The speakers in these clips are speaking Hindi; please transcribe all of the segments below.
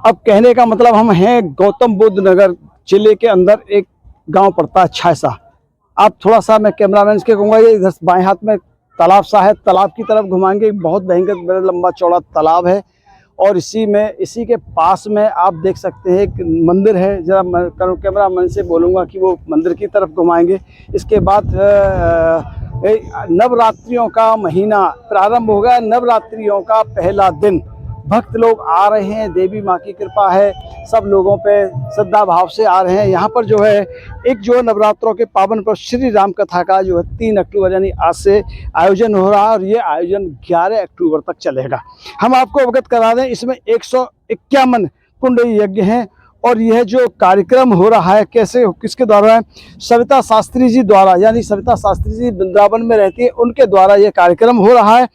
अब कहने का मतलब हम हैं गौतम बुद्ध नगर जिले के अंदर एक गांव पड़ता है छायसा। आप थोड़ा सा मैं कैमरामैन के कहूँगा, ये इधर बाएं हाथ में तालाब सा है, तालाब की तरफ घुमाएंगे। बहुत भयंकर बड़ा लंबा चौड़ा तालाब है और इसी के पास में आप देख सकते हैं एक मंदिर है। जरा मैं कैमरामैन से बोलूँगा कि वो मंदिर की तरफ घुमाएंगे। इसके बाद नवरात्रियों का महीना प्रारंभ हो गया। नवरात्रियों का पहला दिन भक्त लोग आ रहे हैं, देवी माँ की कृपा है, सब लोगों पे श्रद्धा भाव से आ रहे हैं। यहाँ पर जो है एक जो नवरात्रों के पावन पर श्री राम कथा का जो है 3 अक्टूबर यानी आज से आयोजन हो रहा है और ये आयोजन 11 अक्टूबर तक चलेगा। हम आपको अवगत करा दें, इसमें 151 कुंड यज्ञ हैं और यह जो कार्यक्रम हो रहा है किसके द्वारा है? सविता शास्त्री जी द्वारा, यानी सविता शास्त्री जी वृंदावन में रहती है, उनके द्वारा यह कार्यक्रम हो रहा है।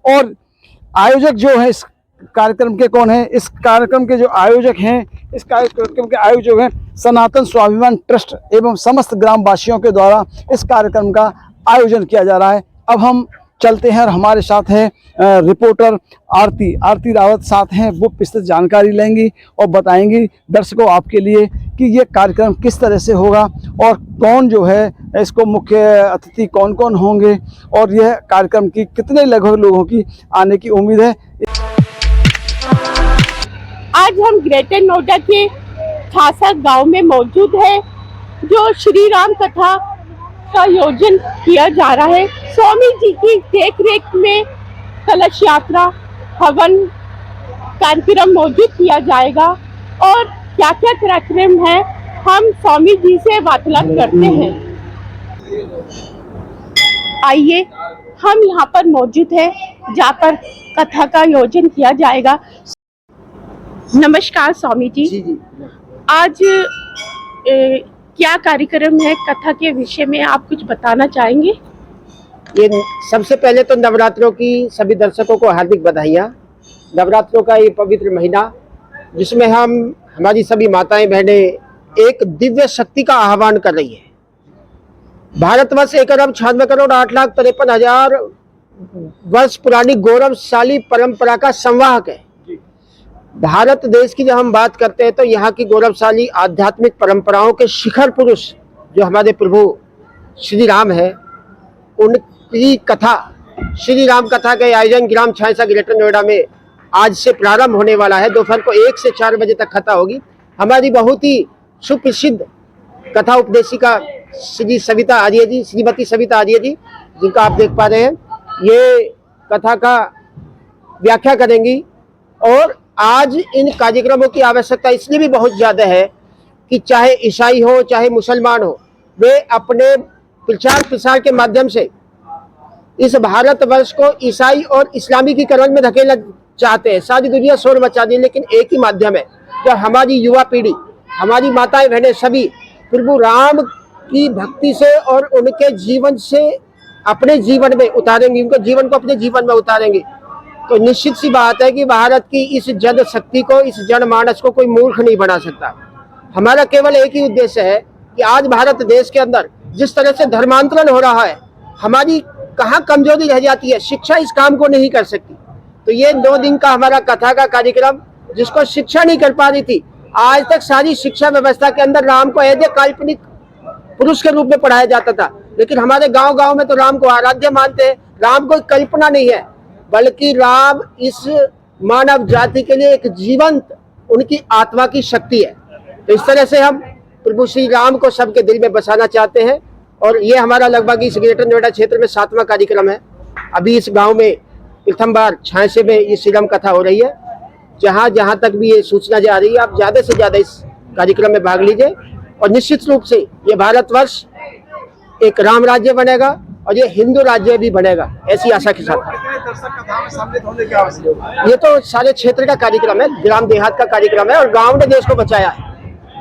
और आयोजक जो है इस कार्यक्रम के कौन है? इस कार्यक्रम के जो आयोजक हैं, इस कार्यक्रम के आयोजक हैं सनातन स्वाभिमान ट्रस्ट एवं समस्त ग्रामवासियों के द्वारा इस कार्यक्रम का आयोजन किया जा रहा है। अब हम चलते हैं और हमारे साथ हैं रिपोर्टर आरती रावत साथ हैं। वो विस्तृत जानकारी लेंगी और बताएंगी दर्शकों आपके लिए कि ये कार्यक्रम किस तरह से होगा और कौन जो है इसको मुख्य अतिथि कौन कौन होंगे और यह कार्यक्रम की कितने लगभग लोगों की आने की उम्मीद है। आज हम ग्रेटर नोएडा के छासा गांव में मौजूद है, जो श्री राम कथा का आयोजन किया जा रहा है। स्वामी जी की देखरेख में कलश यात्रा, हवन कार्यक्रम मौजूद किया जाएगा और क्या क्या कार्यक्रम है हम स्वामी जी से वार्तालाप करते हैं। आइए, हम यहाँ पर मौजूद है जहाँ पर कथा का आयोजन किया जाएगा। नमस्कार स्वामी जी। जी। आज क्या कार्यक्रम है कथा के विषय में आप कुछ बताना चाहेंगे? ये सबसे पहले तो नवरात्रों की सभी दर्शकों को हार्दिक बधाइयाँ। नवरात्रों का ये पवित्र महीना जिसमें हमारी सभी माताएं बहनें एक दिव्य शक्ति का आह्वान कर रही है। भारतवर्ष 1,96,08,53,000 वर्ष पुरानी गौरवशाली परंपरा का संवाहक है। भारत देश की जब हम बात करते हैं तो यहाँ की गौरवशाली आध्यात्मिक परंपराओं के शिखर पुरुष जो हमारे प्रभु श्री राम है, उनकी कथा श्री राम कथा के आयोजन ग्राम छायसा ग्रेटर नोएडा में आज से प्रारंभ होने वाला है। दोपहर को 1 से 4 बजे तक कथा होगी। हमारी बहुत ही सुप्रसिद्ध कथा उपदेशिका श्रीमती सविता आर्य जी, जिनका आप देख पा रहे हैं, ये कथा का व्याख्या करेंगी। और आज इन कार्यक्रमों की आवश्यकता इसलिए भी बहुत ज़्यादा है कि चाहे ईसाई हो चाहे मुसलमान हो, वे अपने प्रचार प्रसार के माध्यम से इस भारतवर्ष को ईसाई और इस्लामीकरण में धकेलना चाहते हैं। सारी दुनिया शोर मचा दी, लेकिन एक ही माध्यम है जब हमारी युवा पीढ़ी, हमारी माताएं बहनें सभी प्रभु राम की भक्ति से और उनके जीवन से अपने जीवन में उतारेंगे, उनके जीवन को अपने जीवन में उतारेंगे, तो निश्चित सी बात है कि भारत की इस जन शक्ति को, इस जनमानस को कोई मूर्ख नहीं बना सकता। हमारा केवल एक ही उद्देश्य है कि आज भारत देश के अंदर जिस तरह से धर्मांतरण हो रहा है, हमारी कहाँ कमजोरी रह जाती है, शिक्षा इस काम को नहीं कर सकती। तो ये 2 दिन का हमारा कथा का कार्यक्रम, जिसको शिक्षा नहीं कर पा रही थी, आज तक सारी शिक्षा व्यवस्था के अंदर राम को एज ए काल्पनिक पुरुष के रूप में पढ़ाया जाता था, लेकिन हमारे गांव गांव में तो राम को आराध्य मानते हैं। राम कोई कल्पना नहीं है, बल्कि राम इस मानव जाति के लिए एक जीवंत उनकी आत्मा की शक्ति है। तो इस तरह से हम प्रभु श्री राम को सबके दिल में बसाना चाहते हैं। और ये हमारा लगभग इस ग्रेटर नोएडा क्षेत्र में 7वां कार्यक्रम है। अभी इस गांव में प्रथम बार छायसे में ये श्री राम कथा हो रही है। जहाँ तक भी ये सूचना जा रही है, आप ज़्यादा से ज़्यादा इस कार्यक्रम में भाग लीजिए और निश्चित रूप से ये भारतवर्ष एक राम राज्य बनेगा और ये हिंदू राज्य भी बनेगा, ऐसी आशा के साथ। ये तो सारे क्षेत्र का कार्यक्रम है, ग्राम देहात का कार्यक्रम है और गांव ने देश को बचाया है।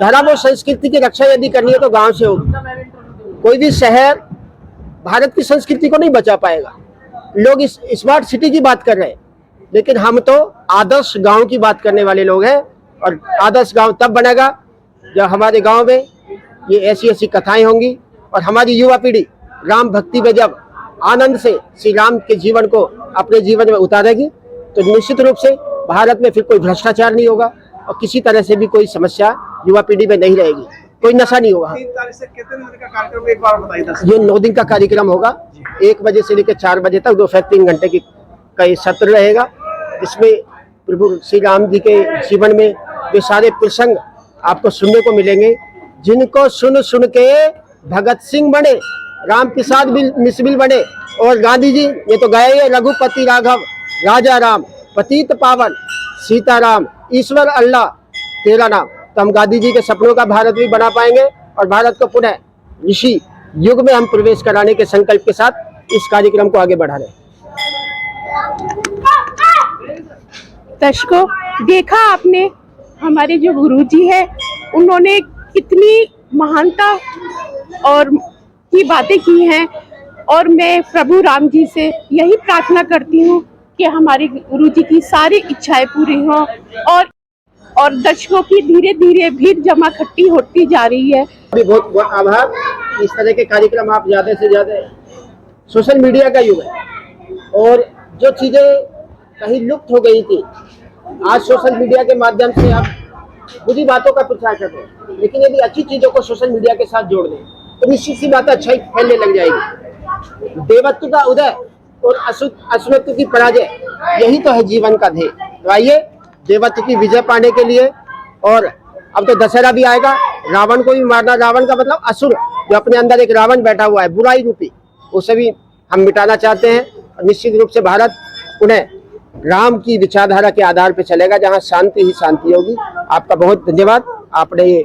धर्म और संस्कृति की रक्षा यदि करनी है तो गांव से होगी। कोई भी शहर भारत की संस्कृति को नहीं बचा पाएगा। लोग इस स्मार्ट सिटी की बात कर रहे हैं, लेकिन हम तो आदर्श गांव की बात करने वाले लोग हैं। और आदर्श गांव तब बनेगा जब हमारे गांव में ये ऐसी कथाएं होंगी और हमारी युवा पीढ़ी राम भक्ति में जब आनंद से श्री राम के जीवन को अपने जीवन में उतारेगी, तो निश्चित रूप से भारत में फिर कोई भ्रष्टाचार नहीं होगा, और किसी तरह से भी कोई समस्या युवा पीढ़ी में नहीं रहेगी, कोई नशा नहीं होगा। 3 तारीख से कितने दिन का कार्यक्रम एक बार बताइए। 10 ये 9 दिन का कार्यक्रम होगा, 1 बजे से लेकर 4 बजे तक, दोपहर 3 घंटे का ये सत्र रहेगा। इसमें प्रभु श्री राम जी के जीवन में वे सारे प्रसंग आपको सुनने को मिलेंगे, जिनको सुन सुन के भगत सिंह बने, राम प्रसाद मिसबिल बने, और गांधी जी ये तो गए ही, रघुपति राघव राजा राम, पतित पावन सीताराम, ईश्वर अल्लाह तेरा नाम। तो हम गांधी जी के सपनों का भारत भी बना पाएंगे और भारत को पुनः ऋषि युग में हम प्रवेश कराने के संकल्प के साथ इस कार्यक्रम को आगे बढ़ा रहे हैं। दर्शकों, देखा आपने हमारे जो गुरुजी है उन्होंने कितनी महानता और की बातें की हैं, और मैं प्रभु राम जी से यही प्रार्थना करती हूँ कि हमारे गुरुजी की सारी इच्छाएं पूरी हों। और दर्शकों की धीरे धीरे भीड़ जमा खट्टी होती जा रही है। अभी बहुत बहुत आभार। इस तरह के कार्यक्रम आप ज़्यादा से ज़्यादा, सोशल मीडिया का युग है और जो चीज़ें कहीं लुप्त हो गई थी, आज सोशल मीडिया के माध्यम से आप बुरी बातों का प्रचार कर रहे हैं, लेकिन यदि अच्छी चीज़ों को सोशल मीडिया के साथ जोड़ दें तो निश्चित सी बात अच्छाई फैलने लग जाएगी। देवत्व का उदय और असुरत्व की पराजय, यही तो है जीवन का ध्येय। तो आइए देवत्व की विजय पाने के लिए, और अब तो दशहरा भी आएगा, रावण को भी मारना, रावण का मतलब असुर, जो अपने अंदर एक रावण बैठा हुआ है बुराई रूपी, उसे भी हम मिटाना चाहते हैं। और निश्चित रूप से भारत उन्हें राम की विचारधारा के आधार पर चलेगा, जहां शांति ही शांति होगी। आपका बहुत धन्यवाद। आपने ये